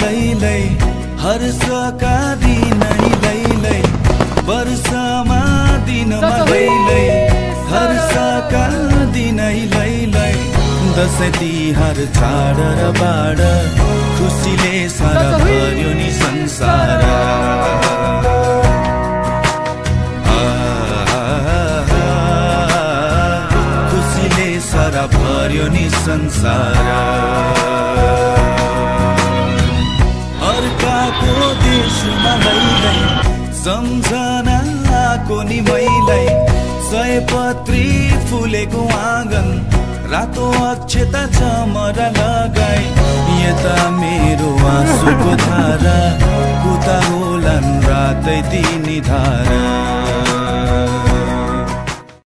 लैलै हर्षका दिनै लैलै वर्षमा दिनमा लैलै हर्षका दिनै लैलै दसैँ तिहार चाड र बाड खुसीले सारा भर्यो नि संसार खुसीले सारा भर्यो नि संसार अर्काको देशमा लैलै सम्झनाको नि मैलै सयपत्री फुलेको आँगन रातो अक्षता चमरा लगाई यता मेरो आँसुको धारा उता होलान् रातै तिनी धारा